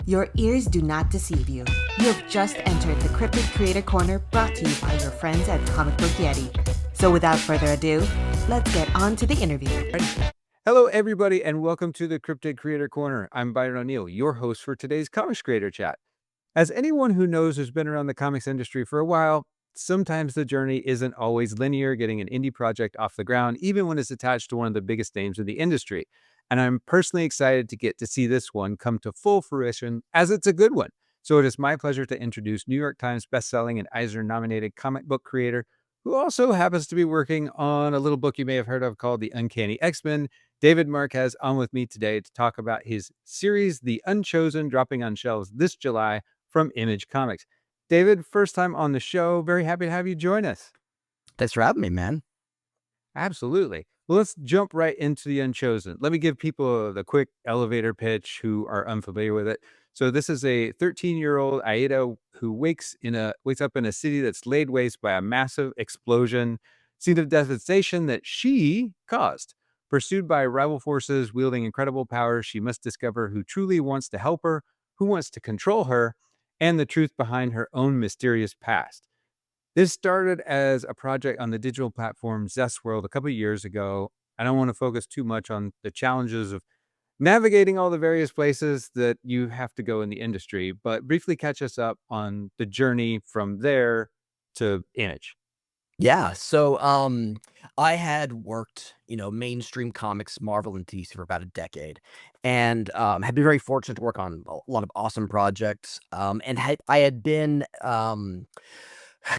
Your ears do not deceive you. You have just entered the Cryptid Creator Corner brought to you by your friends at Comic Book Yeti. So without further ado, let's get on to the interview. Hello, everybody, and welcome to the Cryptid Creator Corner. I'm Byron O'Neill, your host for today's Comics Creator Chat. As anyone who knows who's been around the comics industry for a while, sometimes the journey isn't always linear getting an indie project off the ground, even when it's attached to one of the biggest names in the industry. And I'm personally excited to get to see this one come to full fruition, as it's a good one. So it is my pleasure to introduce New York Times bestselling and Eisner-nominated comic book creator, who also happens to be working on a little book you may have heard of called The Uncanny X-Men, David Marquez, on with me today to talk about his series, The UnChosen, dropping on shelves this July from Image Comics. David, first time on the show. Very happy to have you join us. Thanks for having me, man. Absolutely. Well, let's jump right into The UnChosen. Let me give people the quick elevator pitch who are unfamiliar with it. So this is a 13-year-old Aida who wakes up in a city that's laid waste by a massive explosion, scene of devastation that she caused. Pursued by rival forces wielding incredible power, she must discover who truly wants to help her, who wants to control her, and the truth behind her own mysterious past. This started as a project on the digital platform Zestworld a couple of years ago. I don't want to focus too much on the challenges of navigating all the various places that you have to go in the industry, but briefly catch us up on the journey from there to Image. Yeah, so I had worked, mainstream comics, Marvel and DC for about a decade, and had been very fortunate to work on a lot of awesome projects. I had been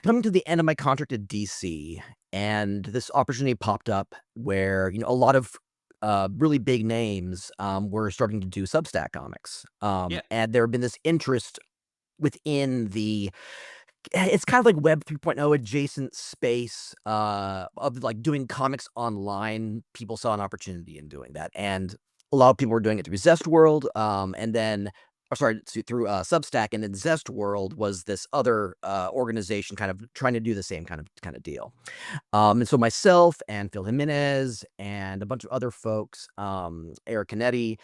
coming to the end of my contract at DC, and this opportunity popped up where a lot of really big names were starting to do Substack comics, Yeah. and there had been this interest within it's kind of like Web 3.0 adjacent space, of, like, doing comics online. People saw an opportunity in doing that, and a lot of people were doing it through Zestworld, and then or sorry, through, Substack, and then Zestworld was this other, organization kind of trying to do the same kind of deal. And so myself and Phil Jimenez and a bunch of other folks, Eric Canetti,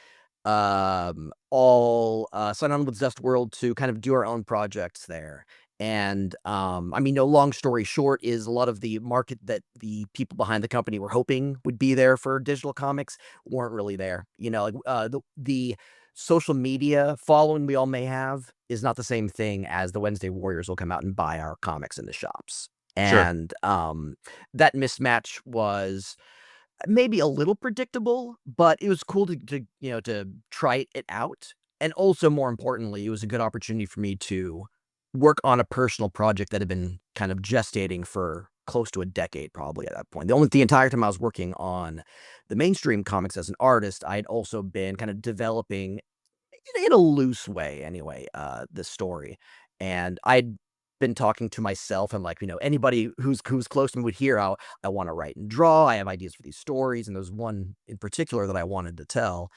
all, signed on with Zestworld to kind of do our own projects there. And, long story short is a lot of the market that the people behind the company were hoping would be there for digital comics weren't really there. The social media following we all may have is not the same thing as the Wednesday Warriors will come out and buy our comics in the shops. Sure. And, that mismatch was maybe a little predictable, but it was cool to try it out. And also, more importantly, it was a good opportunity for me to work on a personal project that had been kind of gestating for close to a decade, probably at that point. The entire time I was working on the mainstream comics as an artist, I had also been kind of developing, in a loose way anyway, this story. And I'd been talking to myself, and like, anybody who's close to me would hear how I want to write and draw. I have ideas for these stories, and there's one in particular that I wanted to tell.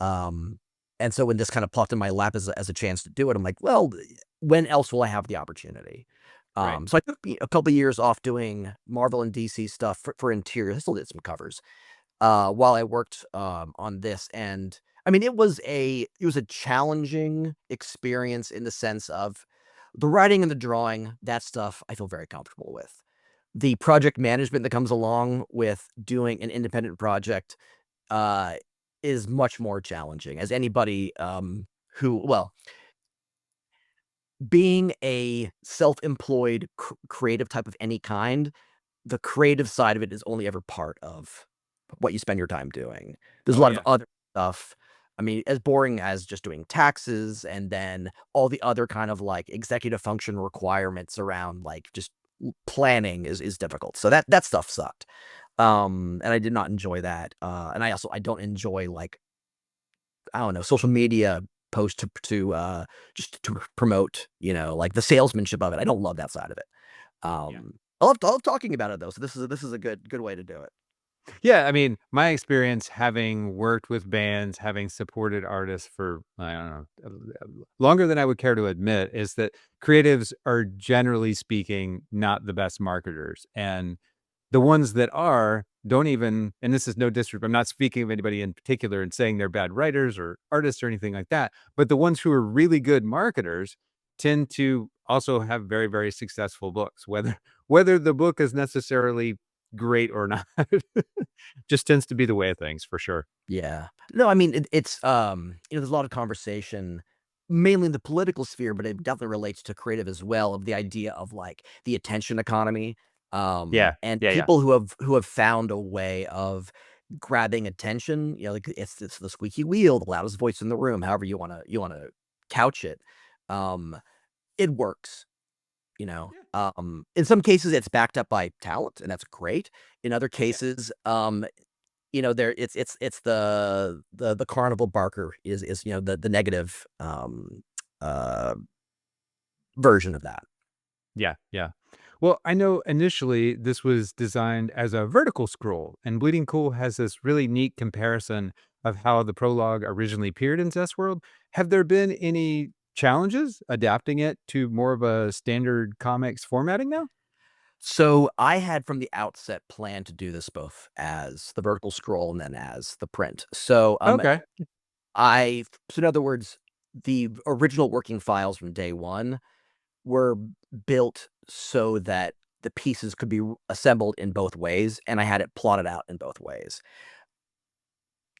And so when this kind of popped in my lap as a chance to do it, I'm like, well, when else will I have the opportunity? Right. So I took a couple of years off doing Marvel and DC stuff for interior. I still did some covers while I worked on this, and it was a challenging experience in the sense of the writing and the drawing. That stuff I feel very comfortable with. The project management that comes along with doing an independent project uh, is much more challenging. As anybody being a self-employed creative type of any kind, the creative side of it is only ever part of what you spend your time doing. There's a Oh, lot of yeah. other stuff. As boring as just doing taxes and then all the other kind of like executive function requirements around like just planning is difficult. So that stuff sucked. And I did not enjoy that. And I don't enjoy, like, I don't know, social media posts to just to promote, like the salesmanship of it. I don't love that side of it. Yeah. I love talking about it though. So this is a good way to do it. Yeah, I mean, my experience having worked with bands, having supported artists for, I don't know, longer than I would care to admit, is that creatives are generally speaking not the best marketers. And the ones that are don't even, and this is no disrespect, I'm not speaking of anybody in particular and saying they're bad writers or artists or anything like that, but the ones who are really good marketers tend to also have very, very successful books, whether the book is necessarily great or not. Just tends to be the way of things for sure. Yeah. No, I mean, there's a lot of conversation, mainly in the political sphere, but it definitely relates to creative as well, of the idea of, like, the attention economy, Yeah. and Yeah. Yeah. people who have found a way of grabbing attention, like, it's the squeaky wheel, the loudest voice in the room, however you wanna couch it. Um, it works, you know? Yeah. In some cases, it's backed up by talent, and that's great. In other Yeah. cases, there it's the carnival barker is, the negative, uh, version of that. Yeah, yeah. Well, I know initially this was designed as a vertical scroll, and Bleeding Cool has this really neat comparison of how the prologue originally appeared in Zestworld. Have there been any challenges adapting it to more of a standard comics formatting now? So, I had from the outset planned to do this both as the vertical scroll and then as the print. Okay. In other words, the original working files from day one were built so that the pieces could be assembled in both ways, and I had it plotted out in both ways.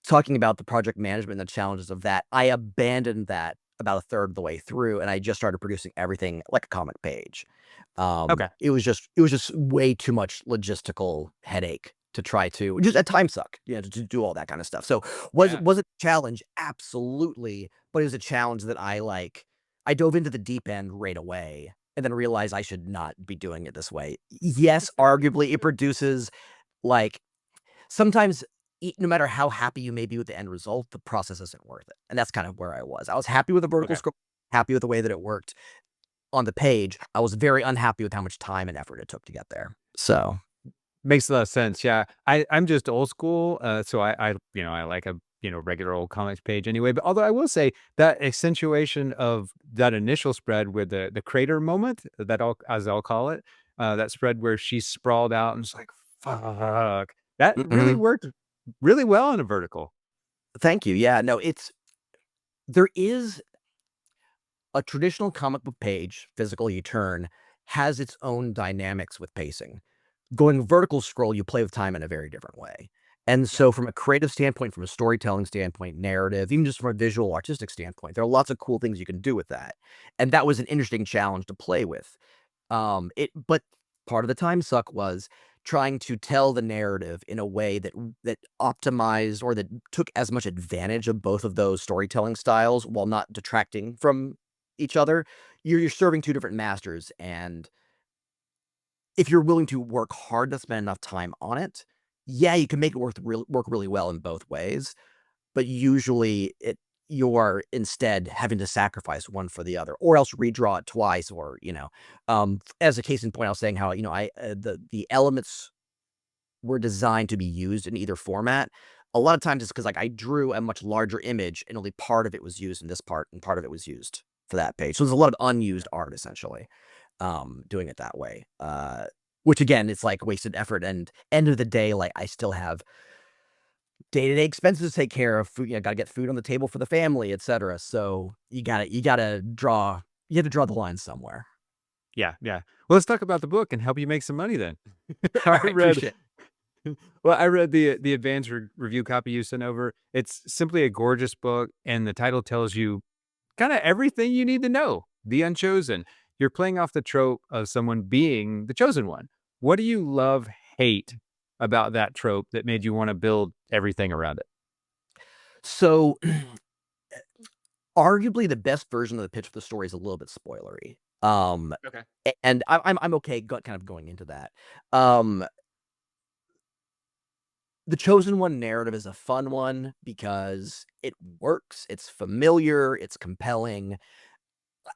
Talking about the project management and the challenges of that, I abandoned that about a third of the way through, and I just started producing everything like a comic page. Okay. It was just way too much logistical headache to try to just a time suck, to do all that kind of stuff. So Yeah. was it a challenge? Absolutely, but it was a challenge that I dove into the deep end right away and then realized I should not be doing it this way. Yes, arguably it produces like sometimes no matter how happy you may be with the end result, the process isn't worth it. And that's kind of where I was. I was happy with the vertical Okay. scroll, happy with the way that it worked on the page. I was very unhappy with how much time and effort it took to get there. So, Makes a lot of sense, yeah. I'm just old school, so I like a, regular old comics page anyway, but although I will say that accentuation of that initial spread with the crater moment, as I'll call it, that spread where she's sprawled out and it's like, "Fuck." That really mhm. worked really well on a vertical. Thank you. Yeah, no, there is a traditional comic book page, physical you turn, has its own dynamics with pacing. Going vertical scroll, you play with time in a very different way. And Yeah. so from a creative standpoint, from a storytelling standpoint, narrative, even just from a visual artistic standpoint, there are lots of cool things you can do with that. And that was an interesting challenge to play with. But part of the time suck was trying to tell the narrative in a way that optimized or that took as much advantage of both of those storytelling styles while not detracting from each other. You're serving two different masters, and if you're willing to work hard to spend enough time on it, yeah, you can make it work really well in both ways, but usually you're instead having to sacrifice one for the other, or else redraw it twice, or, as a case in point, I was saying how, the elements were designed to be used in either format. A lot of times it's because like, I drew a much larger image and only part of it was used in this part, and part of it was used for that page. So there's a lot of unused art essentially, doing it that way. Which again, it's like wasted effort, and end of the day, like, I still have day-to-day expenses to take care of, food, gotta get food on the table for the family, etcetera. So you have to draw the line somewhere. Yeah, yeah. Well, let's talk about the book and help you make some money then. All I right, read appreciate it. Well, I read the advanced review copy you sent over. It's simply a gorgeous book, and the title tells you kinda everything you need to know. The Unchosen. You're playing off the trope of someone being the chosen one. What do you love, hate about that trope that made you wanna build everything around it? So, arguably the best version of the pitch for the story is a little bit spoilery. Okay. And I'm okay kind of going into that. Um, the chosen one narrative is a fun one because it works, it's familiar, it's compelling.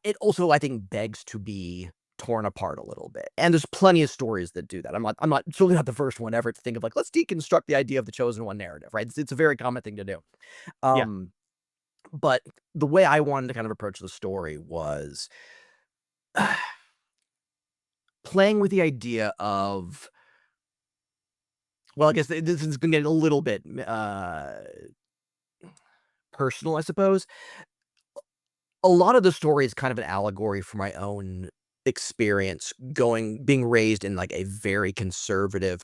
It also, I think, begs to be torn apart a little bit. And there's plenty of stories that do that. I'm not certainly not the first one ever to think of like, let's deconstruct the idea of the chosen one narrative, right? It's a very common thing to do. Yeah. Um, but the way I wanted to kind of approach the story was playing with the idea of Well, I guess this is gonna get a little bit personal, I suppose. A lot of the story is kind of an allegory for my own experience being raised in like a very conservative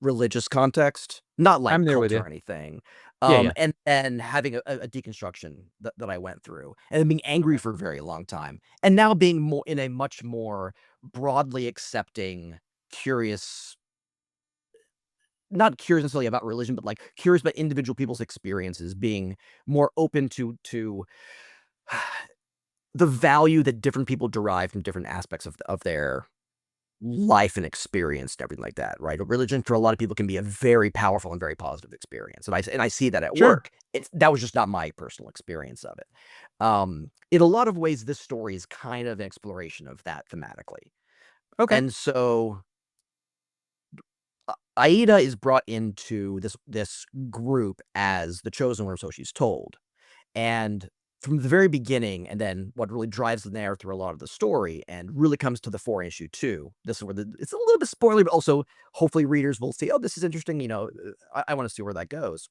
religious context, not like I'm there with cult you. or anything. Yeah, yeah. And having a deconstruction that I went through, and then being angry Okay. for a very long time, and now being more in a much more broadly accepting, curious, not curious necessarily about religion, but like curious about individual people's experiences, being more open to the value that different people derive from different aspects of their life and experience and everything like that, right? Religion for a lot of people can be a very powerful and very positive experience, and I see that at Sure. work. That was just not my personal experience of it. In a lot of ways, this story is kind of an exploration of that thematically, Okay. and so Aida is brought into this group as the chosen one, so she's told. And from the very beginning, and then what really drives the narrative through a lot of the story and really comes to the fore in issue 2, this is where it's a little bit spoilery, but also hopefully readers will see, "Oh, this is interesting," I wanna see where that goes.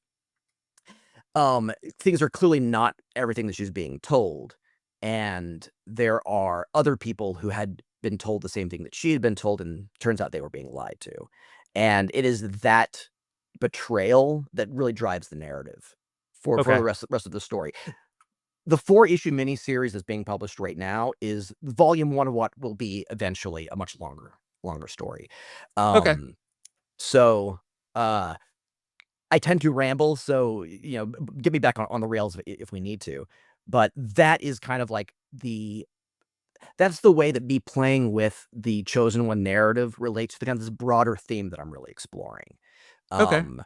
Things are clearly not everything that she's being told, and there are other people who had been told the same thing that she had been told, and turns out they were being lied to. And it is that betrayal that really drives the narrative for the Okay. rest of the story. The 4-issue miniseries that's being published right now is volume 1 of what will be eventually a much longer story. Okay. Um, so, uh, I tend to ramble, so, get me back on the rails if we need to, but that is kind of like that's the way that me playing with the Chosen One narrative relates to kind of this broader theme that I'm really exploring. Okay. Um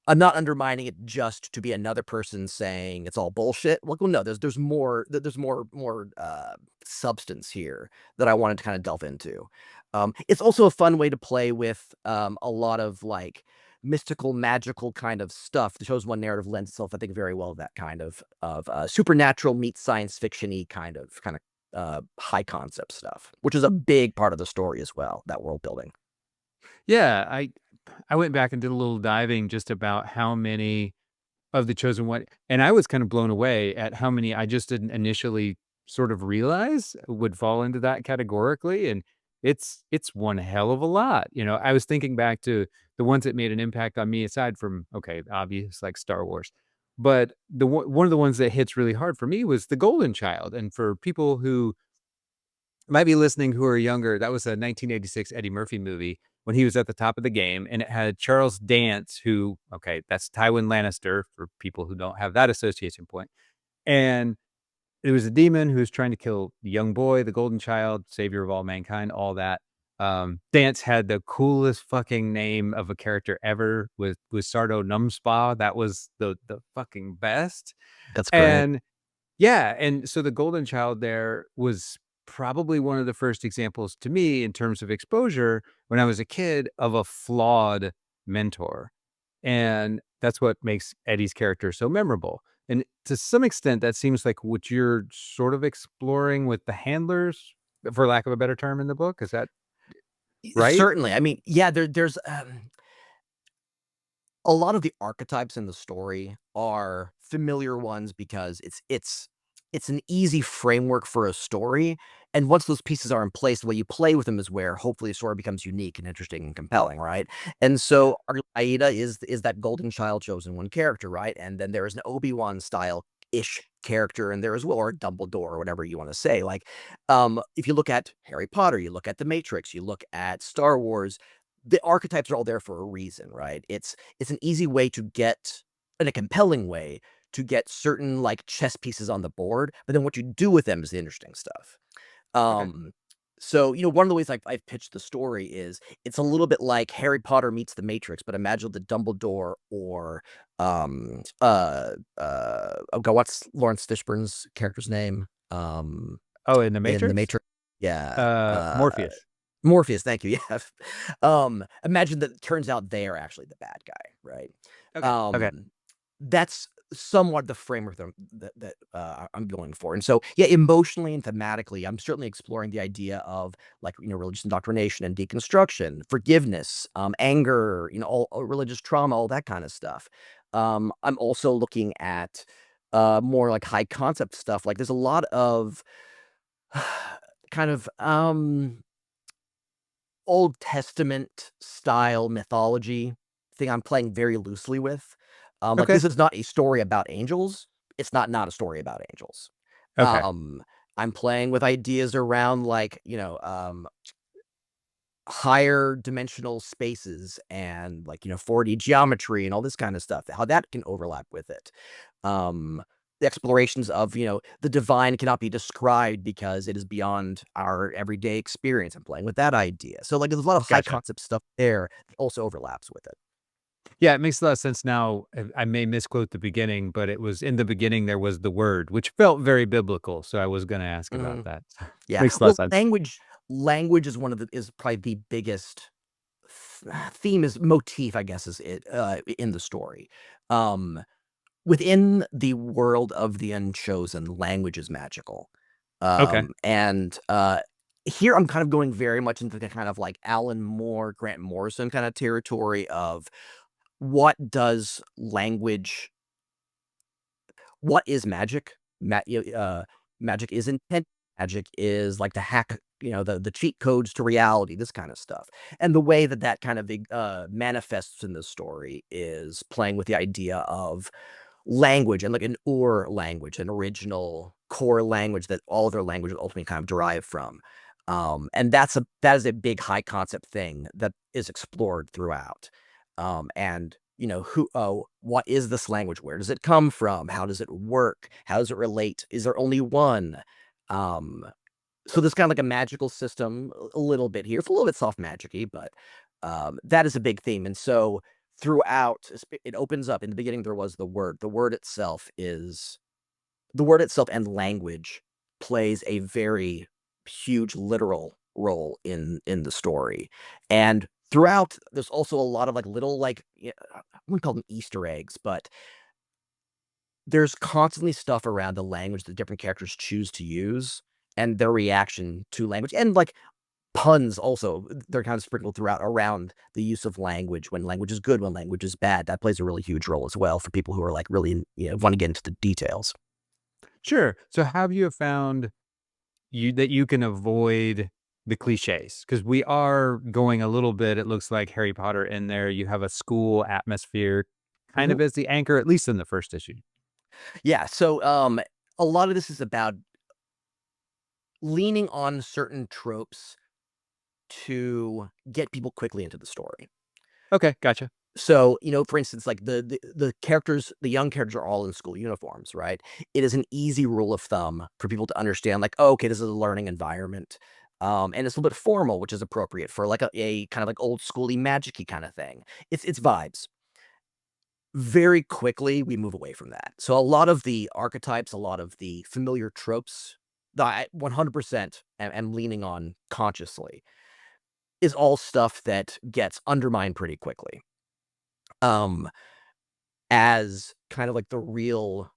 I'm not undermining it just to be another person saying it's all bullshit. Like, well, no, there's more substance here that I wanted to kind of delve into. It's also a fun way to play with a lot of like mystical, magical kind of stuff. The Chosen One narrative lends itself, I think, very well to that kind of supernatural meets science fiction-y kind of high concept stuff, which is a big part of the story as well. That world building. Yeah, I went back and did a little diving just about how many of the chosen one, and I was kind of blown away at how many I just didn't initially sort of realize would fall into that categorically, and it's one hell of a lot. I was thinking back to the ones that made an impact on me aside from, okay, obvious like Star Wars. But one of the ones that hits really hard for me was The Golden Child. And for people who might be listening who are younger, that was a 1986 Eddie Murphy movie when he was at the top of the game, and it had Charles Dance, who, okay, that's Tywin Lannister for people who don't have that association point. And it was a demon who was trying to kill the young boy, the golden child, savior of all mankind, all that. Dance had the coolest fucking name of a character ever with Sardo Numspa. That was the fucking best. That's great. And yeah, and so the golden child there was probably one of the first examples to me in terms of exposure when I was a kid of a flawed mentor. And that's what makes Eddie's character so memorable. And to some extent, that seems like what you're sort of exploring with the handlers, for lack of a better term in the book. Is that right? Certainly. I mean, yeah, there's a lot of the archetypes in the story are familiar ones because it's an easy framework for a story, and once those pieces are in place, the way you play with them is where hopefully a story becomes unique and interesting and compelling, right? And Yeah. so Aida is that golden child chosen one character, right? And then there is an Obi-Wan style ish character in there as well, or a Dumbledore, or whatever you want to say. Like, if you look at Harry Potter, you look at The Matrix, you look at Star Wars, the archetypes are all there for a reason, right? It's an easy way to get in a compelling way to get certain like chess pieces on the board, but then what you do with them is the interesting stuff. Okay. Um, so one of the ways I've pitched the story is it's a little bit like Harry Potter meets the Matrix, but imagine the Dumbledore or oh god, what's Lawrence Fishburne's character's name? Oh, in the In the Matrix? Matrix, yeah, Morpheus. Morpheus, thank you, yeah. Imagine that it turns out they are actually the bad guy, right? Okay. Okay. Um, that's somewhat the framework that I'm going for. And so, yeah, emotionally and thematically, I'm certainly exploring the idea of like, religious indoctrination and deconstruction, forgiveness, anger, all religious trauma, all that kind of stuff. I'm also looking at more like high concept stuff. Like there's a lot of kind of Old Testament style mythology thing I'm playing very loosely with. Like Okay. this is not a story about angels. It's not a story about angels. Okay. Um, I'm playing with ideas around like, higher dimensional spaces and like, 4D geometry and all this kind of stuff, how that can overlap with it. Um, the explorations of, the divine cannot be described because it is beyond our everyday experience. I'm playing with that idea. So like there's a lot of high Gotcha. concept stuff there that also overlaps with it. Yeah, it makes a lot of sense now. I may misquote the beginning, but it was in the beginning there was the word, which felt very biblical. So I was going to ask about Mhm. that. Yeah. Makes a lot of Well, sense. language is is probably the biggest theme is motif, I guess, is it in the story. Um, Within the world of the Unchosen, language is magical. Okay. And here I'm kind of going very much into the kind of like Alan Moore, Grant Morrison kind of territory of what does language what is magic? Magic is intent. Magic is like the hack, the cheat codes to reality, this kind of stuff. And the way that that kind of manifests in the story is playing with the idea of language and like an language, an original core language that all other languages ultimately kind of derive from. And that is a big high concept thing that is explored throughout. And what is this language? Where does it come from? How does it work? How does it relate? Is there only one? Um, so there's kind of like a magical system a little bit here. It's a little bit soft magic-y, but that is a big theme. And so throughout, it opens up. In the beginning, there was the word. The word itself and language plays a very huge literal role in the story. And throughout, there's also a lot of like little like I wouldn't call them Easter eggs, but there's constantly stuff around the language that different characters choose to use and their reaction to language and like puns also they're kind of sprinkled throughout around the use of language when language is good when language is bad that plays a really huge role as well for people who are like really want to get into the details. Sure. So have you found that you can avoid the cliches? Because we are going a little bit, it looks like Harry Potter in there. You have a school atmosphere kind Mhm. of as the anchor, at least in the first issue. Yeah, so a lot of this is about leaning on certain tropes to get people quickly into the story. Okay, gotcha. So, for instance, like the characters, the young characters are all in school uniforms, right? It is an easy rule of thumb for people to understand, like, oh, okay, this is a learning environment. And it's a little bit formal, which is appropriate for like a kind of like old schooly magic-y kind of thing. It's vibes. Very quickly, we move away from that. So a lot of the archetypes, a lot of the familiar tropes that I 100% am leaning on consciously is all stuff that gets undermined pretty quickly. Um, as kind of like the real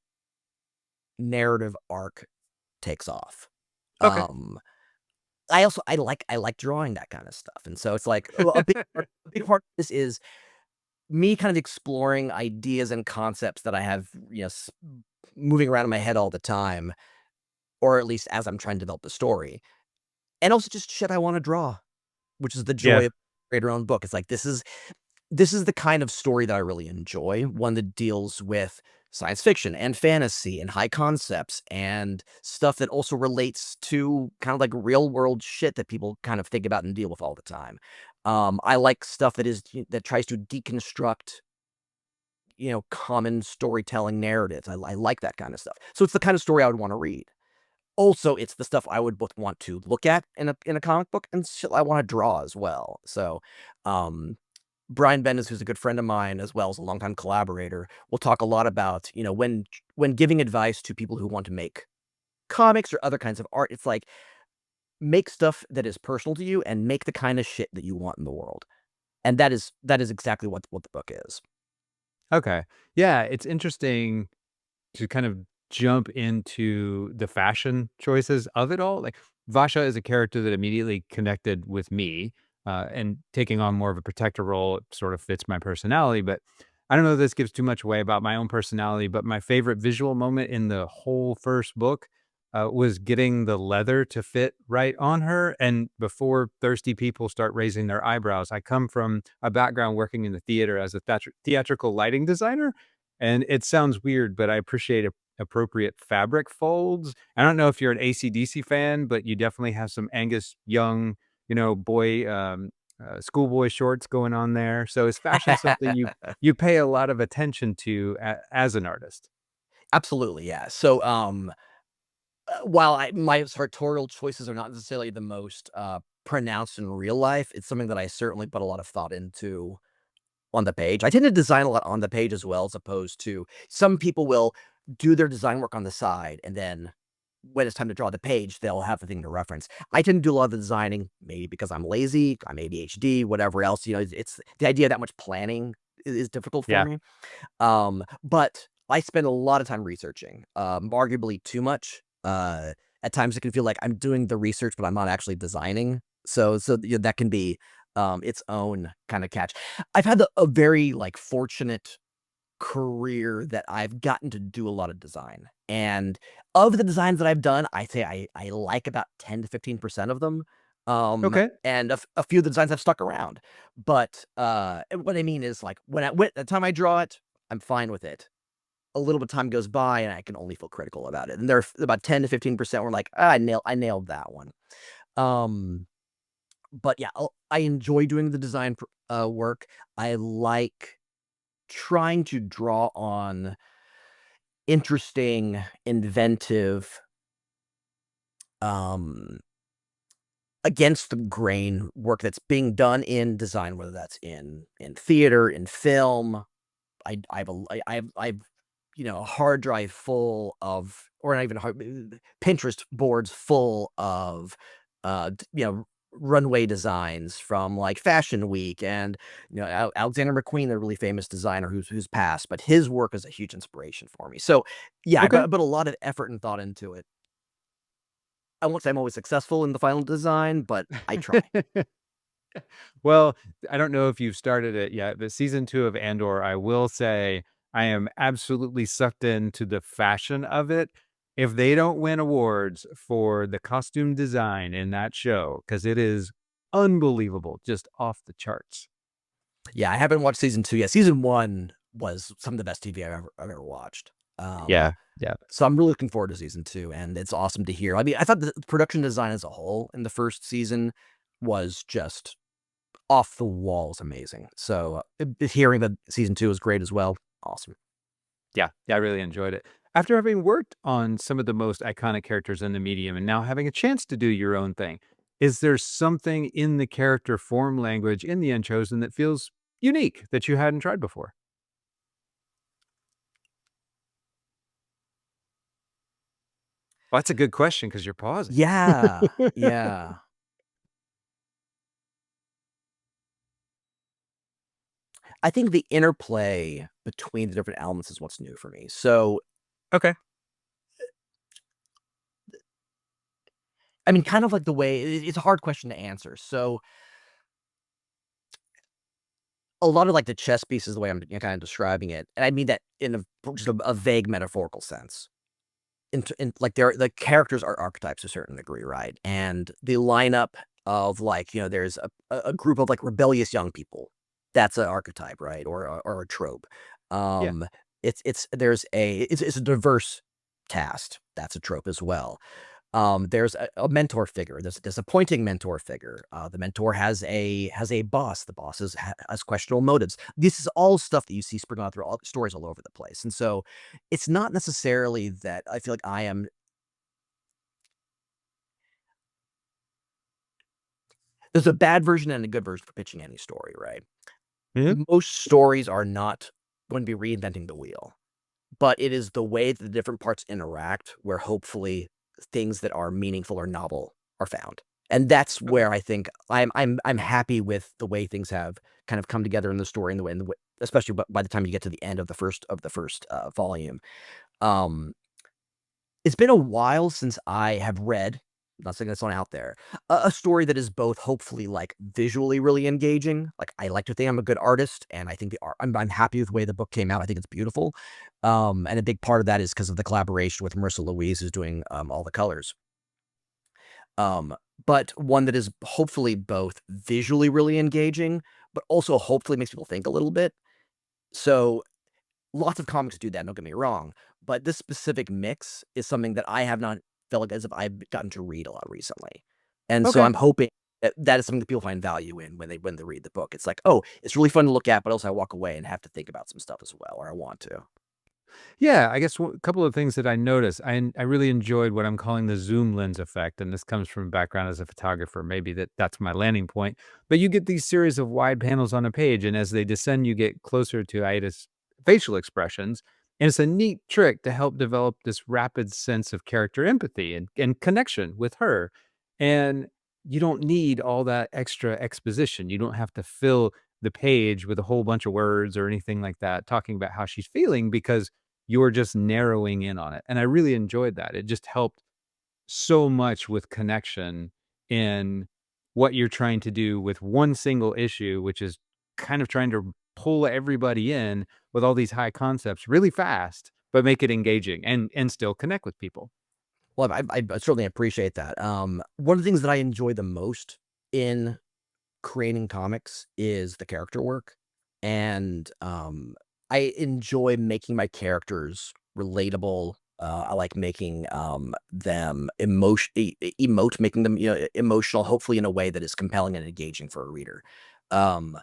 narrative arc takes off. Okay. Um, I like drawing that kind of stuff, and so it's like a big part of this is me kind of exploring ideas and concepts that I have, moving around in my head all the time, or at least as I'm trying to develop the story, and also just shit I want to draw, which is the Yeah. joy of creating your own book. It's like this is the kind of story that I really enjoy, one that deals with science fiction and fantasy and high concepts and stuff that also relates to kind of like real world shit that people kind of think about and deal with all the time. I like stuff that tries to deconstruct, common storytelling narratives. I like that kind of stuff. So it's the kind of story I would want to read. Also, it's the stuff I would both want to look at in a comic book and shit I want to draw as well. So, um, Brian Bendis, who's a good friend of mine as well as a longtime collaborator, will talk a lot about, when giving advice to people who want to make comics or other kinds of art, it's like make stuff that is personal to you and make the kind of shit that you want in the world. And that is exactly what the book is. Okay. Yeah, it's interesting. to kind of jump into the fashion choices of it all. Like Vasha is a character that immediately connected with me, and taking on more of a protector role sort of fits my personality. But I don't know if this gives too much away about my own personality, but my favorite visual moment in the whole first book was getting the leather to fit right on her. And before thirsty people start raising their eyebrows, I come from a background working in the theater as a theatrical lighting designer. And it sounds weird, but I appreciate appropriate fabric folds. I don't know if you're an AC/DC fan, but you definitely have some Angus Young, boy, schoolboy shorts going on there. So is fashion something you pay a lot of attention to as an artist? Absolutely, yeah. So, while my sartorial choices are not necessarily the most, pronounced in real life, it's something that I certainly put a lot of thought into on the page. I tend to design a lot on the page as well, as opposed to some people will do their design work on the side, and then when it's time to draw the page, they'll have the thing to reference. I tend to do a lot of the designing, maybe because I'm lazy, I'm ADHD, whatever else, it's the idea that much planning is difficult for Yeah. me. But I spend a lot of time researching, arguably too much. At times it can feel like I'm doing the research, but I'm not actually designing. That can be its own kind of catch. I've had a very like fortunate career that I've gotten to do a lot of design. And of the designs that I've done, I say I like about 10 to 15% of them. Okay. And a few of the designs have stuck around. But what I mean is like when the time I draw it, I'm fine with it. A little bit of time goes by and I can only feel critical about it. And there are about 10 to 15% were like, I nailed that one. Um, but yeah, I enjoy doing the design work. I like trying to draw on interesting, inventive, um, against the grain work that's being done in design, whether that's in theater, in film. I've a hard drive full of, or not even Pinterest boards full of, runway designs from like Fashion Week, and Alexander McQueen, the really famous designer who's passed, but his work is a huge inspiration for me. So yeah, Okay. I put a lot of effort and thought into it. I won't say I'm always successful in the final design, but I try. Well, I don't know if you've started it yet, but season 2 of Andor, I will say I am absolutely sucked into the fashion of it. If they don't win awards for the costume design in that show, because it is unbelievable, just off the charts. Yeah, I haven't watched season 2 yet. Season 1 was some of the best TV I've ever watched. Yeah, yeah. So I'm really looking forward to season 2, and it's awesome to hear. I mean, I thought the production design as a whole in the first season was just off the walls amazing. So, hearing that season 2 is great as well, awesome. Yeah, yeah, I really enjoyed it. After having worked on some of the most iconic characters in the medium and now having a chance to do your own thing, is there something in the character form language in the Unchosen that feels unique that you hadn't tried before? Well, that's a good question because you're pausing. Yeah, yeah. I think the interplay between the different elements is what's new for me. So, Okay. I mean, kind of like the way it's a hard question to answer. So, a lot of, like, the chess pieces, the way I'm kinda describing it, and I mean that in just a vague metaphorical sense. Like, the characters are archetypes to a certain degree, right? And the lineup of, like, there's a group of, like, rebellious young people. That's an archetype, right? Or a trope. Yeah. Um, it's a diverse cast. That's a trope as well. There's a mentor figure. There's a disappointing mentor figure. The mentor has a boss. The boss has questionable motives. This is all stuff that you see sprinkled out through all stories all over the place. And so, it's not necessarily that I feel like I am. There's a bad version and a good version for pitching any story, right? Mhm. Most stories are not going to be reinventing the wheel, but it is the way that the different parts interact where hopefully things that are meaningful or novel are found. And that's Okay. where I think I'm happy with the way things have kind of come together in the story, and the way especially by the time you get to the end of the first volume. Um, it's been a while since I have read, not saying that's not out there, a story that is both hopefully, like, visually really engaging. Like, I like to think I'm a good artist, and I think the art I'm happy with the way the book came out. I think it's beautiful. And a big part of that is because of the collaboration with Marissa Louise, who's doing, all the colors. Um, but one that is hopefully both visually really engaging, but also hopefully makes people think a little bit. So lots of comics do that, don't get me wrong, but this specific mix is something that I have not felt like as if I've gotten to read a lot recently. And so Okay. I'm hoping that that is something that people find value in when they read the book. It's like, "Oh, it's really fun to look at, but also I walk away and have to think about some stuff as well, or I want to." Yeah, I guess a couple of things that I noticed. I really enjoyed what I'm calling the zoom lens effect, and this comes from a background as a photographer. Maybe that's my landing point. But you get these series of wide panels on a page, and as they descend, you get closer to Aida's facial expressions. And it's a neat trick to help develop this rapid sense of character empathy and connection with her. And you don't need all that extra exposition. You don't have to fill the page with a whole bunch of words or anything like that, talking about how she's feeling because you're just narrowing in on it, and I really enjoyed that. It just helped so much with connection in what you're trying to do with one single issue, which is kind of trying to pull everybody in with all these high concepts really fast, but make it engaging and still connect with people. Well, I certainly appreciate that. One of the things that I enjoy the most in creating comics is the character work, and, I enjoy making my characters relatable. I like making, them emote, making them, emotional, hopefully in a way that is compelling and engaging for a reader. Um,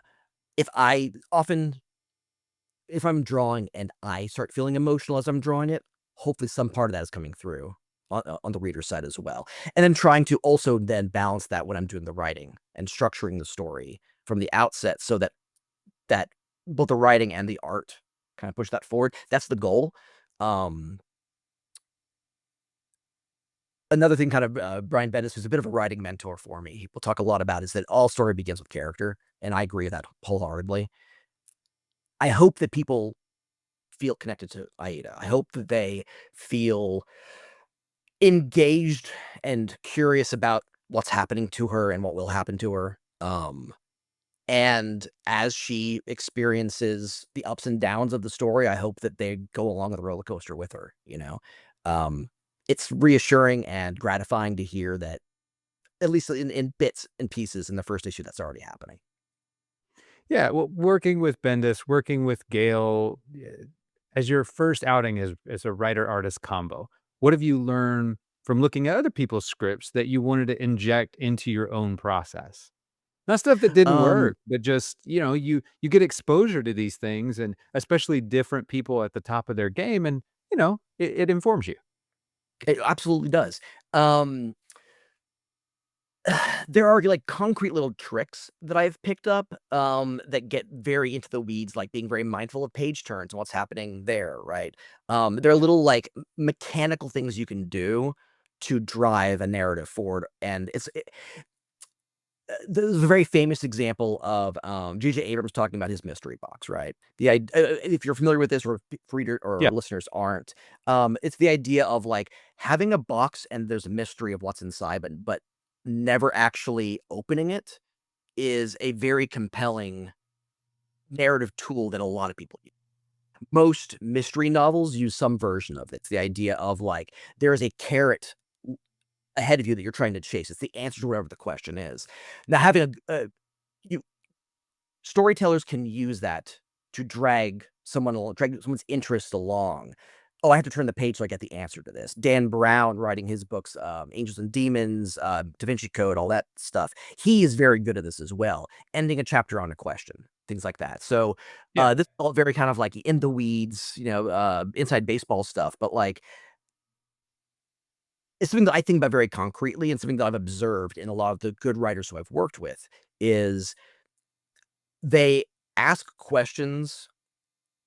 if I often if I'm drawing and I start feeling emotional as I'm drawing it, hopefully some part of that is coming through on the reader's side as well. And then trying to also then balance that when I'm doing the writing and structuring the story from the outset so that both the writing and the art kind of push that forward. That's the goal. Um, Another thing kind of, Brian Bendis, who's a bit of a writing mentor for me, he will talk a lot about is that all story begins with character, and I agree with that wholeheartedly. I hope that people feel connected to Aida. I hope that they feel engaged and curious about what's happening to her and what will happen to her. And as she experiences the ups and downs of the story, I hope that they go along the roller coaster with her, you know? Um, it's reassuring and gratifying to hear that, at least in bits and pieces in the first issue, that's already happening. Yeah, well, working with Bendis, working with Gail, as your first outing as a writer-artist combo, what have you learned from looking at other people's scripts that you wanted to inject into your own process? Not stuff that didn't Um, work, but just, you get exposure to these things and especially different people at the top of their game and, it informs you. it absolutely does. Um There are, like, concrete little tricks that I've picked up, that get very into the weeds, like being very mindful of page turns and what's happening there, right? There are little, like, mechanical things you can do to drive a narrative forward, and there's a very famous example of, J.J. Abrams talking about his mystery box, right? If you're familiar with this or if reader or Yeah. listeners aren't, it's the idea of, like, having a box and there's a mystery of what's inside, but never actually opening it is a very compelling narrative tool that a lot of people use. Most mystery novels use some version of it. It's the idea of, like, there is a carrot ahead of you that you're trying to chase. It's the answer to whatever the question is. Now, having you storytellers can use that to drag someone's interest along. "Oh, I have to turn the page so I get the answer to this." Dan Brown writing his books, Angels and Demons, Da Vinci Code, all that stuff. He is very good at this as well, ending a chapter on a question, things like that. So, Yeah. this is all very kind of like in the weeds, inside baseball stuff, but, like, it's something that I think about very concretely and something that I've observed in a lot of the good writers who I've worked with is they ask questions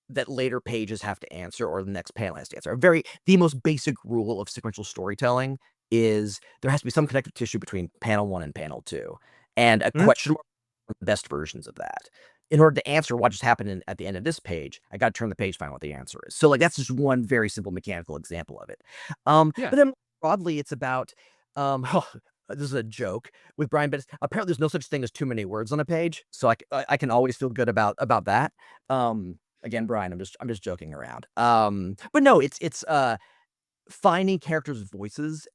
that later pages have to answer or the next panel has to answer. The most basic rule of sequential storytelling is there has to be some connective tissue between panel 1 and panel 2, and a Mhm. question mark are the best versions of that. in order to answer what just happened at the end of this page, I got to turn the page, find what the answer is. So like that's just one very simple mechanical example of it. Yeah. But then broadly, it's about this is a joke with Brian, but apparently there's no such thing as too many words on a page, so I can always feel good about that. Again, Brian, I'm just joking around. But no, it's finding characters' voices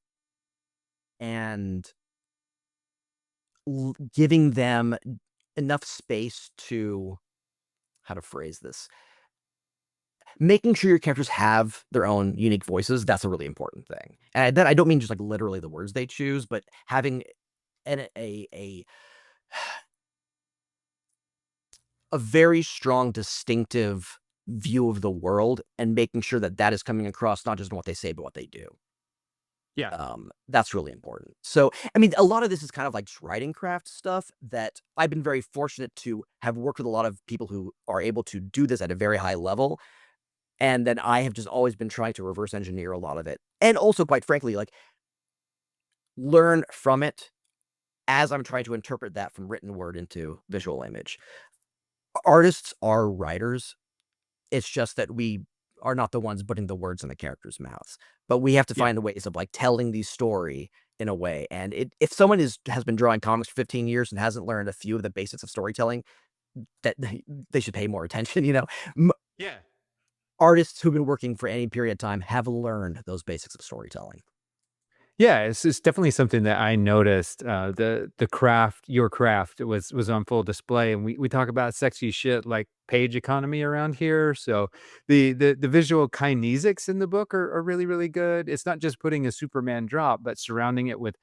and giving them enough space to how to phrase this. Making sure your characters have their own unique voices, that's a really important thing. And then I don't mean just like literally the words they choose, but having a very strong, distinctive view of the world and making sure that that is coming across not just in what they say, but what they do. Yeah. That's really important. So, I mean, a lot of this is kind of like just writing craft stuff that I've been very fortunate to have worked with a lot of people who are able to do this at a very high level. And then I have just always been trying to reverse engineer a lot of it. And also, quite frankly, like learn from it as I'm trying to interpret that from written word into visual image. Artists are writers. It's just that we are not the ones putting the words in the characters' mouths. But we have to Yeah. find ways of like telling the story in a way. And if someone has been drawing comics for 15 years and hasn't learned a few of the basics of storytelling, that they should pay more attention, you know. Yeah. Artists who've been working for any period of time have learned those basics of storytelling. Yeah, it's definitely something that I noticed. The craft, your craft, was on full display, and we talk about sexy shit like page economy around here. So the visual kinesics in the book are really really good. It's not just putting a Superman drop, but surrounding it with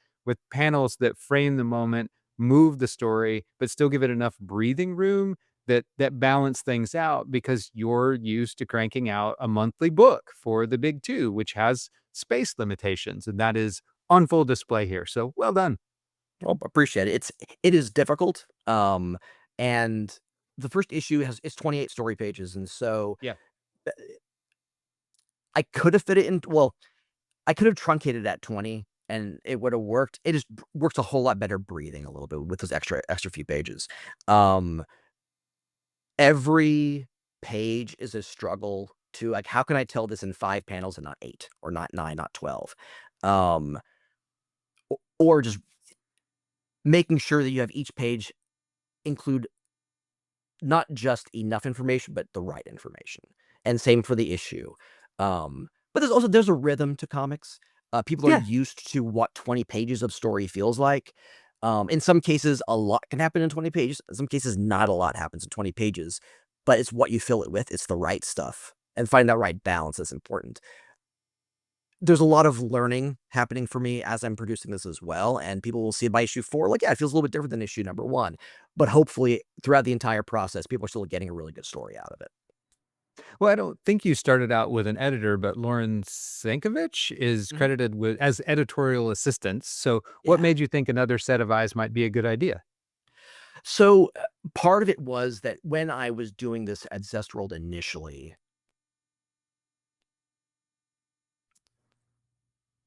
panels that frame the moment, move the story, but still give it enough breathing room that balance things out because you're used to cranking out a monthly book for the big two, which has space limitations, and that is on full display here. So well done. Well, appreciate it. It is difficult. And the first issue it's 28 story pages, and so Yeah. uh, I could have fit it in. Well, I could have truncated it at 20, and it would have worked. It just works a whole lot better breathing a little bit with those extra few pages. Um, every page is a struggle to like, how can I tell this in 5 panels and not 8 or not 9, not 12? Um, or just making sure that you have each page include not just enough information, but the right information. And same for the issue. But there's a rhythm to comics. People are Yeah. used to what 20 pages of story feels like. In some cases, a lot can happen in 20 pages. In some cases, not a lot happens in 20 pages. But it's what you fill it with. It's the right stuff. And finding that right balance is important. There's a lot of learning happening for me as I'm producing this as well, and people will see it by issue 4, like, yeah, it feels a little bit different than issue number 1, but hopefully, throughout the entire process, people are still getting a really good story out of it. Well, I don't think you started out with an editor, but Lauren Sankovich is Mhm. credited with as editorial assistant. So what Yeah. made you think another set of eyes might be a good idea? So, part of it was that when I was doing this at Zestworld initially,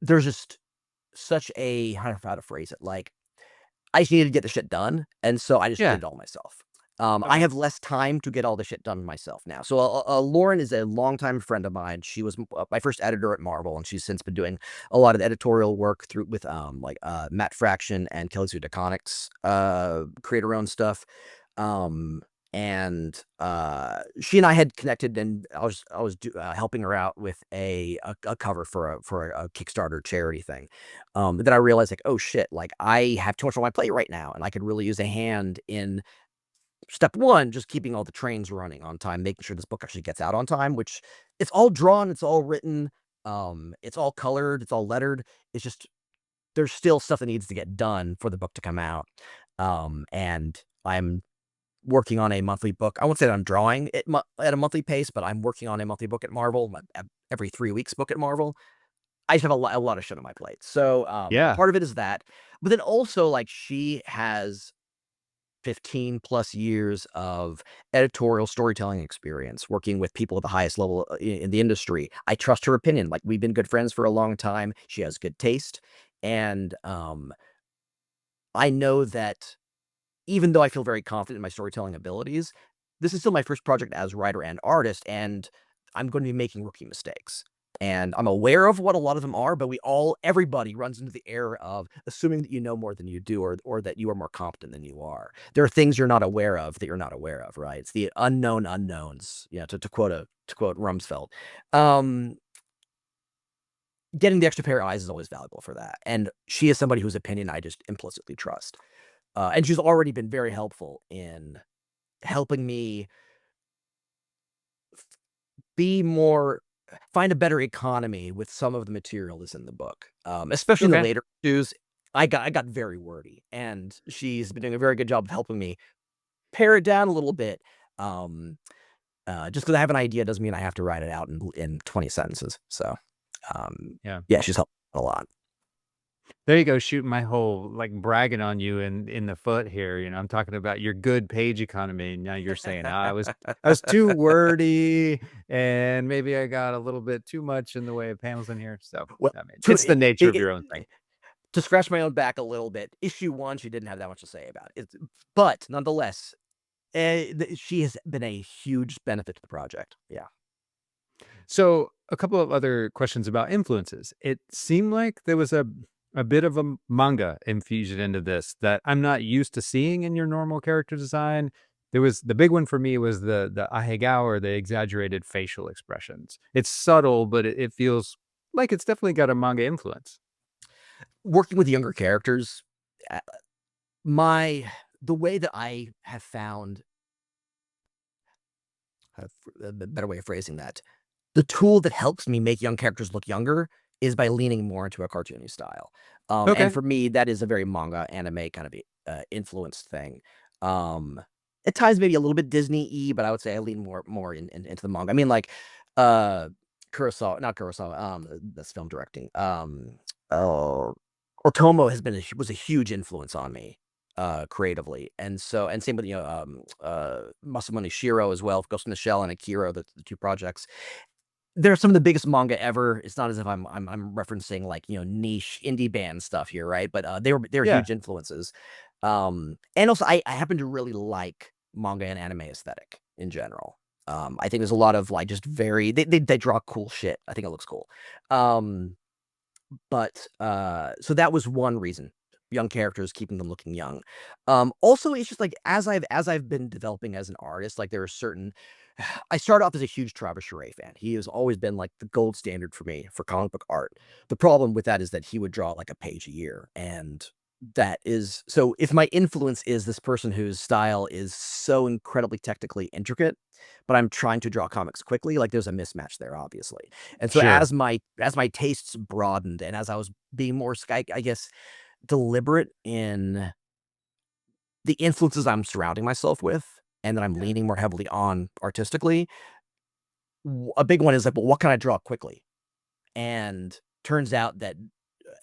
there's just such a how to phrase it, like, I just needed to get the shit done, and so I just did Yeah. it all myself. I Okay. have less time to get all the shit done myself now. So, Lauren is a longtime friend of mine. She was my first editor at Marvel, and she's since been doing a lot of editorial work through with Matt Fraction and Kelly Sue DeConnick's create her own stuff. Um, she and I had connected, and helping her out with a cover for a Kickstarter charity thing. Then I realized like, oh shit, like I have too much on my plate right now, and I could really use a hand in step 1, just keeping all the trains running on time, making sure this book actually gets out on time, which it's all drawn, it's all written, it's all colored, it's all lettered. It's just there's still stuff that needs to get done for the book to come out. And I'm working on a monthly book. I won't say that I'm drawing it at a monthly pace, but I'm working on a monthly book at Marvel, every 3 weeks book at Marvel. I just have a lot of shit on my plate. So, Yeah. part of it is that, but then also like she has 15 plus years of editorial storytelling experience working with people at the highest level in the industry. I trust her opinion. Like we've been good friends for a long time. She has good taste. And I know that even though I feel very confident in my storytelling abilities, this is still my first project as writer and artist, and I'm going to be making rookie mistakes. And I'm aware of what a lot of them are, but everybody runs into the error of assuming that you know more than you do, or that you are more competent than you are. There are things you're not aware of that you're not aware of, right? It's the unknown unknowns. Yeah, to quote Rumsfeld. Getting the extra pair of eyes is always valuable for that. And she is somebody whose opinion I just implicitly trust. And she's already been very helpful in helping me find a better economy with some of the material that's in the book. Especially in the Okay. later issues, I got very wordy, and she's been doing a very good job of helping me pare it down a little bit. Just because I have an idea doesn't mean I have to write it out in 20 sentences. So, Yeah. yeah, she's helped a lot. There you go, shooting my whole like bragging on you in the foot here. I'm talking about your good page economy. And now you're saying I was too wordy and maybe I got a little bit too much in the way of panels in here. So Well, I mean, to it's the nature of your own thing. to scratch my own back a little bit, issue 1, she didn't have that much to say about it. But nonetheless, she has been a huge benefit to the project. Yeah. So a couple of other questions about influences. It seemed like there was a bit of a manga infusion into this that I'm not used to seeing in your normal character design. There was the big one for me was the ahegao, or the exaggerated facial expressions. It's subtle, but it feels like it's definitely got a manga influence. Working with younger characters, uh, the way that I have found a better way of phrasing that, the tool that helps me make young characters look younger is by leaning more into a cartoony style. And Okay. for me, that is a very manga anime kind of influenced thing. At times maybe a little bit Disney-y, but I would say I lean more into the manga. I mean, like Kurosawa, not Kurosawa. That's film directing. Oh, Otomo was a huge influence on me creatively, and same with Masamune Shirow as well, Ghost in the Shell and Akira, the two projects. They're some of the biggest manga ever. It's not as if I'm referencing like, niche indie band stuff here, right? But they were Yeah. huge influences. And also I happen to really like manga and anime aesthetic in general. I think there's a lot of like just they draw cool shit. I think it looks cool. But so that was one reason. Young characters, keeping them looking young. Also, it's just like as I've been developing as an artist, like there are certain. I started off as a huge Travis Charest fan. He has always been like the gold standard for me for comic book art. The problem with that is that he would draw like a page a year, and that is so. If my influence is this person whose style is so incredibly technically intricate, but I'm trying to draw comics quickly, like there's a mismatch there, obviously. And so Sure. as my tastes broadened, and as I was being more, I guess, deliberate in the influences I'm surrounding myself with, and that I'm leaning more heavily on artistically, a big one is like, well, what can I draw quickly? And turns out that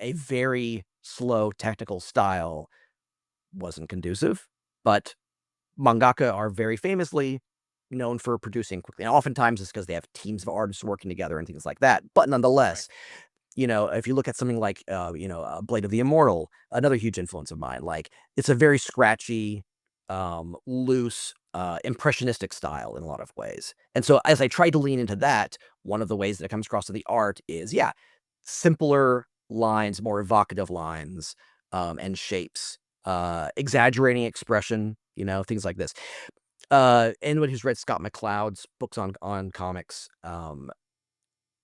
a very slow technical style wasn't conducive, but mangaka are very famously known for producing quickly. And oftentimes it's because they have teams of artists working together and things like that. But nonetheless, if you look at something like, Blade of the Immortal, another huge influence of mine, like it's a very scratchy, loose, impressionistic style in a lot of ways. And so as I try to lean into that, one of the ways that it comes across to the art is, yeah, simpler lines, more evocative lines, and shapes, exaggerating expression, things like this. Anyone who's read Scott McCloud's books on comics,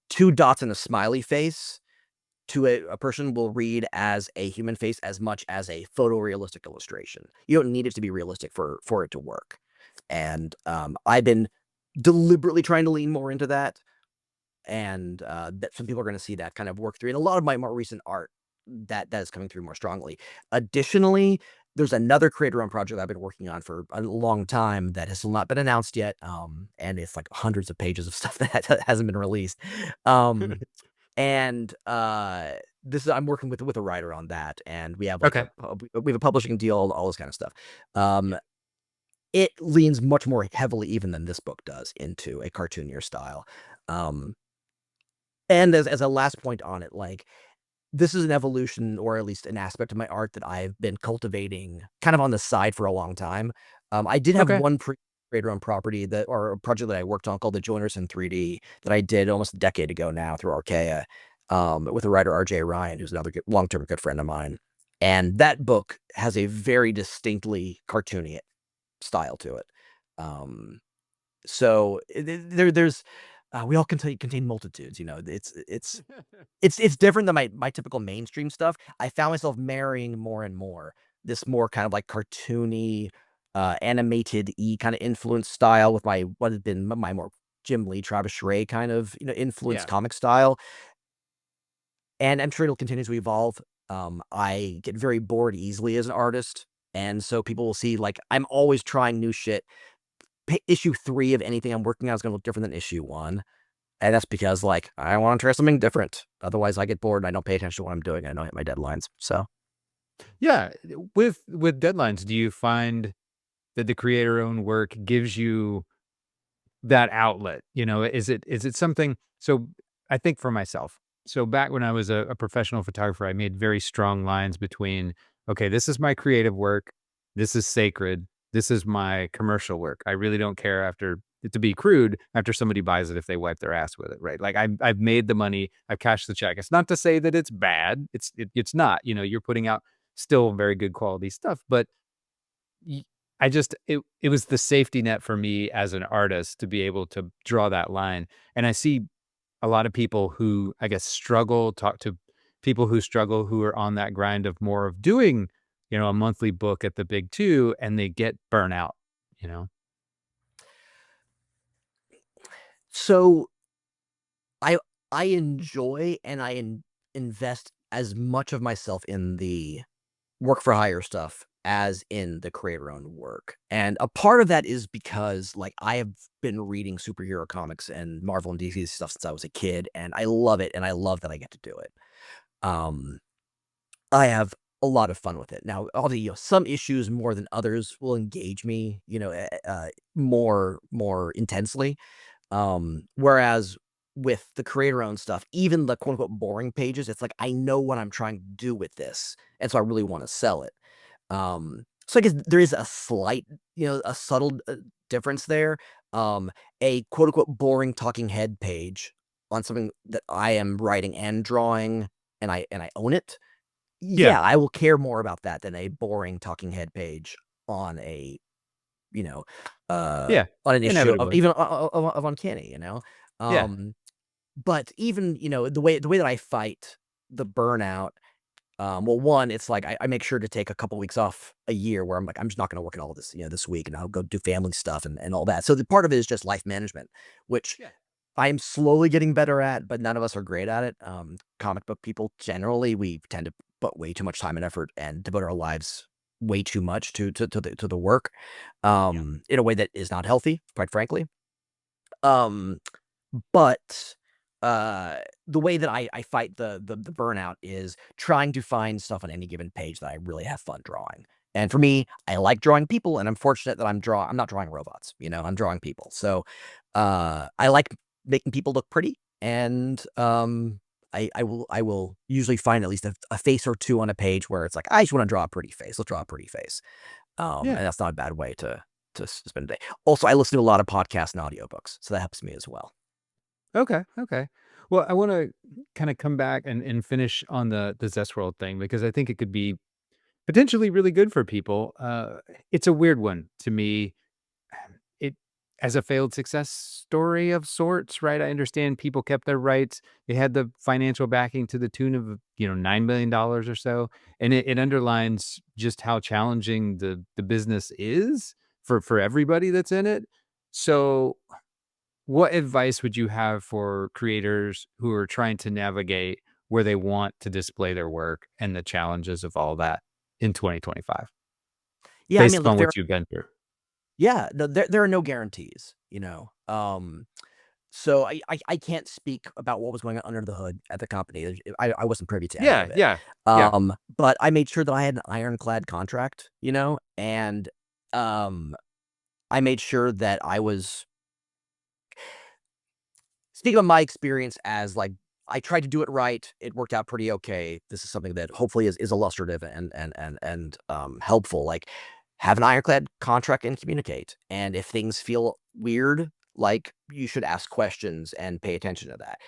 2 dots and a smiley face to a person will read as a human face as much as a photorealistic illustration. You don't need it to be realistic for it to work. And I've been deliberately trying to lean more into that, and that some people are going to see that kind of work through. And a lot of my more recent art that is coming through more strongly. Additionally, there's another creator-owned project I've been working on for a long time that has not been announced yet, and it's like hundreds of pages of stuff that hasn't been released. Um, and I'm working with a writer on that, and we have like Okay. we have a publishing deal, all this kind of stuff. It leans much more heavily even than this book does into a cartoonier style. Um, and as a last point on it, like this is an evolution, or at least an aspect of my art that I've been cultivating kind of on the side for a long time. I did have Okay. one creator-owned property or a project that I worked on called The Joiners in 3D that I did almost a decade ago now through Archaea, with the writer R.J. Ryan, who's another long-term good friend of mine. And that book has a very distinctly cartoony style to it. So there's we all contain multitudes. It's different than my typical mainstream stuff. I found myself marrying more and more this more kind of like cartoony, animated-y kind of influence style with what had been my more Jim Lee, Travis Schray kind of influenced Yeah. comic style. And I'm sure it'll continue to evolve. I get very bored easily as an artist, and so people will see like I'm always trying new shit. Issue 3 of anything I'm working on is going to look different than issue 1. And that's because, like, I want to try something different. Otherwise, I get bored and I don't pay attention to what I'm doing. I don't hit my deadlines. So, Yeah. With deadlines, do you find that the creator-owned work gives you that outlet? Is it something? So I think for myself. So back when I was a professional photographer, I made very strong lines between, okay, this is my creative work. This is sacred. This is my commercial work. I really don't care to be crude, after somebody buys it, if they wipe their ass with it, right? Like I've made the money, I've cashed the check. It's not to say that it's bad. It's not, you're putting out still very good quality stuff, but y- it was the safety net for me as an artist to be able to draw that line. And I see a lot of people who, I guess, talk to people who struggle, who are on that grind of more of doing, a monthly book at the big two, and they get burnout, you know? so I I enjoy and invest as much of myself in the work for hire stuff as in the creator-owned work. And a part of that is because, like, I have been reading superhero comics and Marvel and DC stuff since I was a kid, and I love it, and I love that I get to do it. Um, I have a lot of fun with it. Now, some issues more than others will engage me, more intensely. Whereas with the creator-owned stuff, even the quote unquote boring pages, it's like I know what I'm trying to do with this, and so I really want to sell it. So I guess there is a slight, a subtle difference there. Um, a quote unquote boring talking head page on something that I am writing and drawing, and I own it. Yeah. Yeah, I will care more about that than a boring talking head page on you know, Yeah. on an issue of Inevitably. even of Uncanny. Yeah. Um, but even, the way that I fight the burnout, well, one, it's like I make sure to take a couple weeks off a year where I'm like, I'm just not gonna work at all this, this week, and I'll go do family stuff and all that. So the part of it is just life management, which Yeah. I'm slowly getting better at, but none of us are great at it. Comic book people generally, we tend to put way too much time and effort and devote our lives way too much to the work, Yeah. in a way that is not healthy, quite frankly. Um, but the way that I fight the burnout is trying to find stuff on any given page that I really have fun drawing. And for me, I like drawing people, and I'm fortunate that I'm not drawing robots, I'm drawing people. So I like making people look pretty, and I will usually find at least a face or two on a page where it's like, I just want to draw a pretty face. Let's draw a pretty face. Yeah. And that's not a bad way to spend a day. Also, I listen to a lot of podcasts and audiobooks, so that helps me as well. Okay. Okay. Well, I want to kind of come back and finish on the Zestworld thing, because I think it could be potentially really good for people. It's a weird one to me. It as a failed success story of sorts, right? I understand people kept their rights. They had the financial backing to the tune of, $9 million or so. And it underlines just how challenging the business is for everybody that's in it. So what advice would you have for creators who are trying to navigate where they want to display their work and the challenges of all that in 2025, Yeah, I based mean, look, upon what you've been through? yeah, no, there are no guarantees. So I can't speak about what was going on under the hood at the company. I wasn't privy to any Yeah, of it. yeah, yeah, But I made sure that I had an ironclad contract, and um, I made sure that I was speaking of my experience as like I tried to do it right. It worked out pretty okay. This is something that hopefully is illustrative and helpful. Like have an ironclad contract and communicate. And if things feel weird, like, you should ask questions and pay attention to that.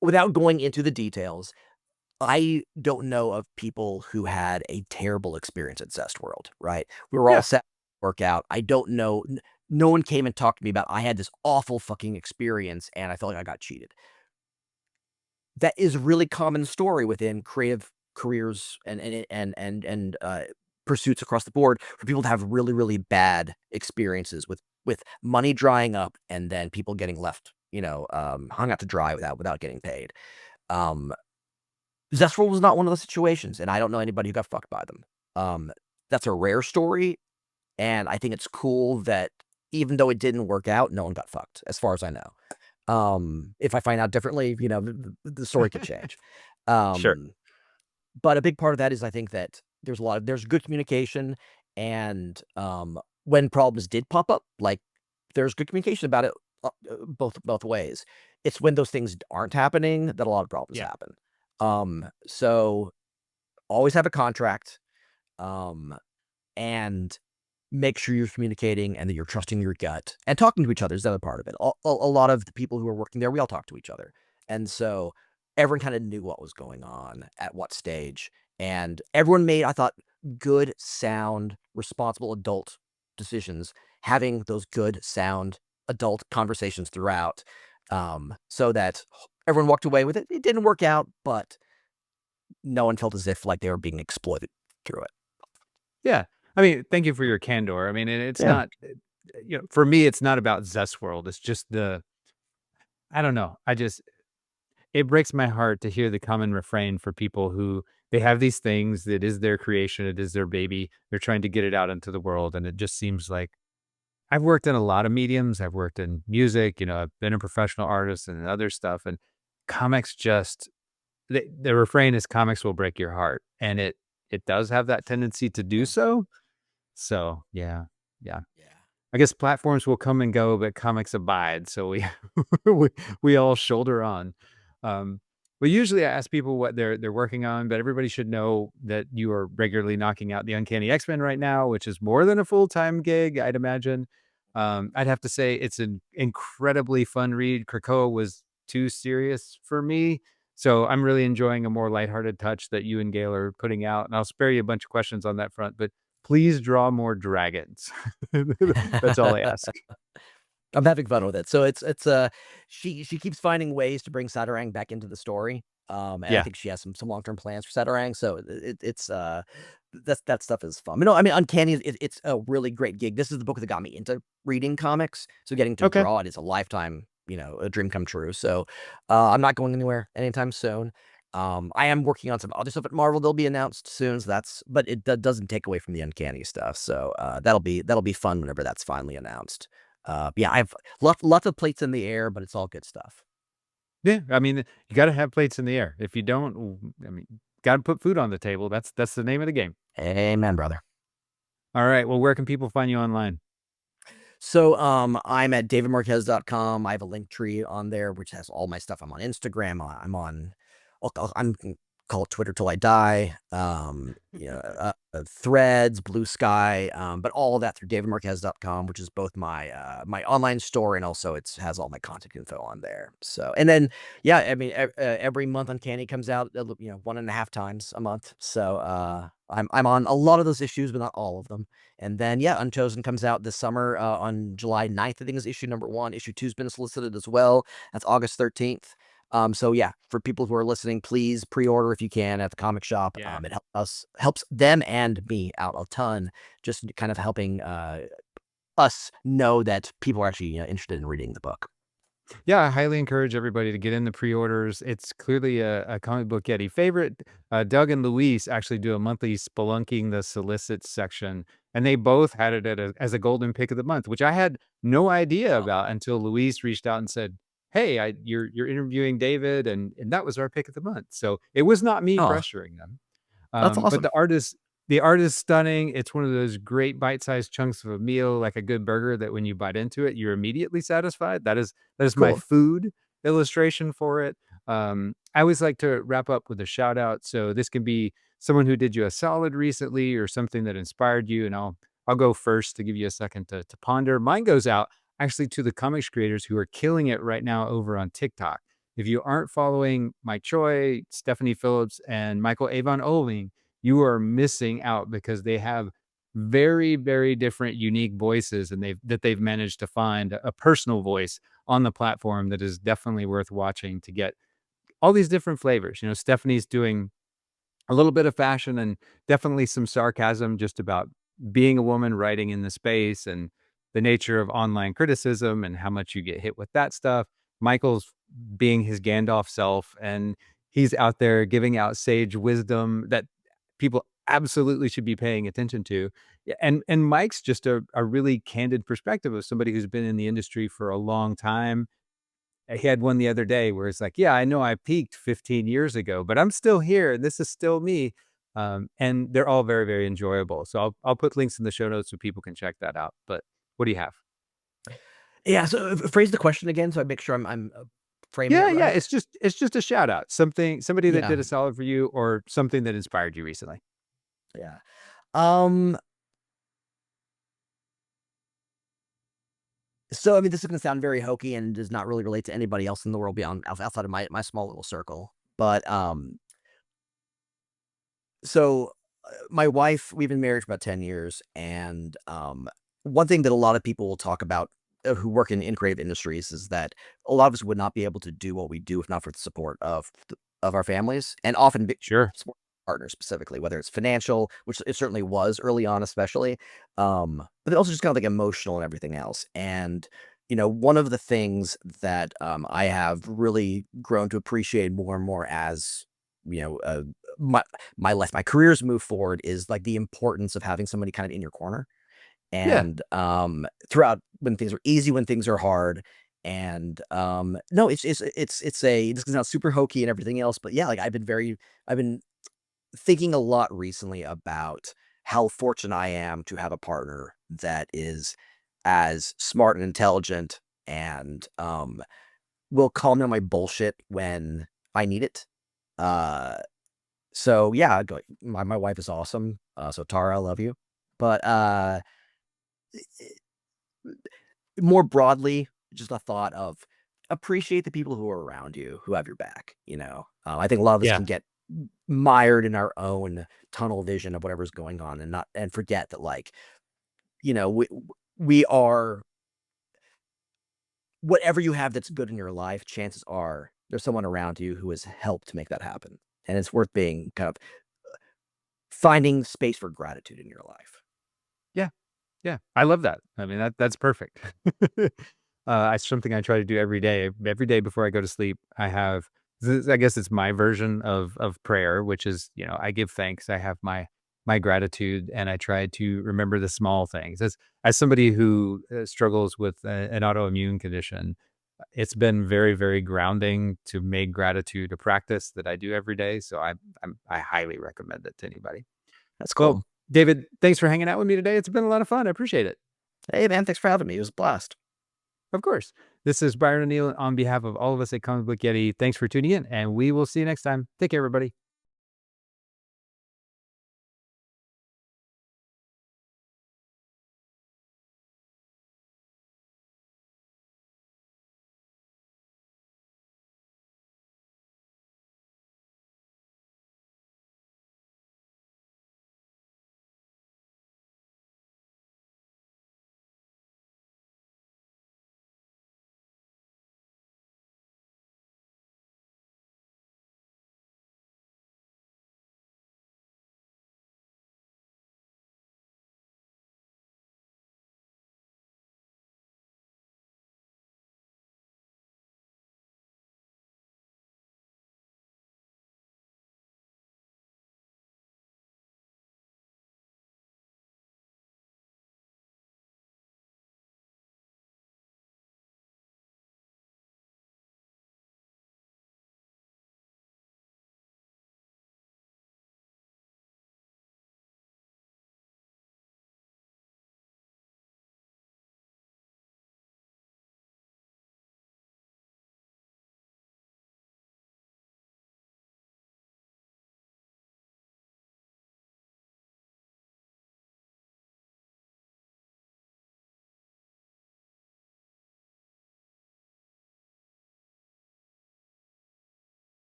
Without going into the details, I don't know of people who had a terrible experience at Zest World, right? We were all Yeah. set to work out. I don't know. No one came and talked to me about I had this awful fucking experience and I felt like I got cheated. That is a really common story within creative careers and pursuits across the board for people to have really, really bad experiences with money drying up and then people getting left, hung out to dry without getting paid. Um, Zestful was not one of those situations, and I don't know anybody who got fucked by them. That's a rare story, and I think it's cool that even though it didn't work out, no one got fucked, as far as I know. If I find out differently, the story could change. Sure. But a big part of that is I think that there's good communication, and when problems did pop up, like there's good communication about it both ways. It's when those things aren't happening that a lot of problems Yeah. happen. So always have a contract, um, and make sure you're communicating and that you're trusting your gut and talking to each other is the other part of it. A lot of the people who are working there, we all talk to each other. And so everyone kind of knew what was going on at what stage. And everyone made, I thought, good, sound, responsible adult decisions, having those good, sound adult conversations throughout, so that everyone walked away with it. It didn't work out, but no one felt as if like they were being exploited through it. Yeah. I mean, thank you for your candor. I mean, and it's Yeah. not, for me, it's not about Zest World. It's just I don't know. It breaks my heart to hear the common refrain for people who they have these things. It is their creation. It is their baby. They're trying to get it out into the world. And it just seems like I've worked in a lot of mediums. I've worked in music, I've been a professional artist and other stuff. And comics just, the refrain is comics will break your heart. And it does have that tendency to do Yeah. so. So yeah. Yeah. Yeah. I guess platforms will come and go, but comics abide. So we we, we all shoulder on. Well, usually I ask people what they're working on, but everybody should know that you are regularly knocking out the Uncanny X-Men right now, which is more than a full-time gig, I'd imagine. I'd have to say it's an incredibly fun read. Krakoa was too serious for me, so I'm really enjoying a more lighthearted touch that you and Gail are putting out, and I'll spare you a bunch of questions on that front, but please draw more dragons. That's all I ask. I'm having fun with it. So she keeps finding ways to bring Saturang back into the story. And I Yeah. think she has some long-term plans for Saturang. So that stuff is fun. I mean, Uncanny it's a really great gig. This is the book that got me into reading comics. So getting to Okay. draw it is a lifetime, a dream come true. So I'm not going anywhere anytime soon. I am working on some other stuff at Marvel. They'll be announced soon. So but it doesn't take away from the Uncanny stuff. So that'll be fun whenever that's finally announced. Yeah, I've lots of plates in the air, but it's all good stuff. Yeah. I mean, you got to have plates in the air. If you don't, I mean, got to put food on the table. That's the name of the game. Amen, brother. All right. Well, where can people find you online? So, I'm at davidmarquez.com. I have a link tree on there, which has all my stuff. I'm on Instagram. I'm on, I'm call it Twitter till I die. Threads, Blue Sky, but all of that through davidmarquez.com, which is both my my online store and also has all my contact info on there. So, and then yeah, I mean every month Uncanny comes out, 1.5 times a month. So I'm on a lot of those issues, but not all of them. And then yeah, UnChosen comes out this summer on July 9th, I think is issue number 1. Issue 2's been solicited as well. That's August 13th. So yeah, for people who are listening, please pre-order if you can at the comic shop. Yeah. It helps them and me out a ton, just kind of helping us know that people are actually interested in reading the book. Yeah, I highly encourage everybody to get in the pre-orders. It's clearly a comic book Yeti favorite. Doug and Luis actually do a monthly Spelunking the Solicits section, and they both had it as a golden pick of the month, which I had no idea Oh, about until Luis reached out and said, "Hey, you're interviewing David, and that was our pick of the month." So it was not me oh, pressuring them. that's But awesome. the art is stunning. It's one of those great bite-sized chunks of a meal, like a good burger that when you bite into it, you're immediately satisfied. That is my Cool. food illustration for it. I always like to wrap up with a shout out. So this can be someone who did you a solid recently or something that inspired you. And I'll go first to give you a second to ponder. Mine goes out actually to the comics creators who are killing it right now over on TikTok. If you aren't following Mike Choi, Stephanie Phillips, and Michael Avon Oling, you are missing out because they have very, very different, unique voices, and they've managed to find a personal voice on the platform that is definitely worth watching to get all these different flavors. Stephanie's doing a little bit of fashion and definitely some sarcasm just about being a woman writing in the space and the nature of online criticism and how much you get hit with that stuff. Michael's being his Gandalf self, and he's out there giving out sage wisdom that people absolutely should be paying attention to. Yeah, and Mike's just a really candid perspective of somebody who's been in the industry for a long time. He had one the other day where it's like, yeah, I know I peaked 15 years ago, but I'm still here and this is still me. And they're all very, very enjoyable. So I'll put links in the show notes so people can check that out. But what do you have? Yeah, so phrase the question again so I make sure I'm framing it Yeah. right. It's just a shout out. Somebody that Yeah, did a solid for you or something that inspired you recently. yeah. Um, so I mean, this is gonna sound very hokey and does not really relate to anybody else in the world beyond outside of my small little circle. But so my wife, we've been married for about 10 years, and one thing that a lot of people will talk about who work in creative industries is that a lot of us would not be able to do what we do if not for the support of our families, and often Sure. support partners specifically, whether it's financial, which it certainly was early on, especially, but then also just kind of like emotional and everything else. And one of the things that I have really grown to appreciate more and more as you know, uh, my my career's move forward is like the importance of having somebody kind of in your corner Yeah. and throughout when things are easy, when things are hard. And no, it's this is not super hokey and everything else, but yeah, like I've been thinking a lot recently about how fortunate I am to have a partner that is as smart and intelligent and will call me on my bullshit when I need it. Uh so yeah, my wife is awesome. So Tara, I love you. But more broadly, just a thought of appreciate the people who are around you, who have your back. I think a lot of us Yeah. can get mired in our own tunnel vision of whatever's going on, and forget that, like, we are whatever you have that's good in your life. Chances are there's someone around you who has helped to make that happen, and it's worth being kind of finding space for gratitude in your life. Yeah. Yeah. I love that. I mean, that's perfect. It's something I try to do every day. Every day before I go to sleep, I guess it's my version of prayer, which is, I give thanks. I have my gratitude, and I try to remember the small things. As somebody who struggles with an autoimmune condition, it's been very, very grounding to make gratitude a practice that I do every day. So I highly recommend it to anybody. That's Well, cool. David, thanks for hanging out with me today. It's been a lot of fun. I appreciate it. Hey man, thanks for having me. It was a blast. Of course. This is Byron O'Neill on behalf of all of us at Comic Book Yeti. Thanks for tuning in, and we will see you next time. Take care, everybody.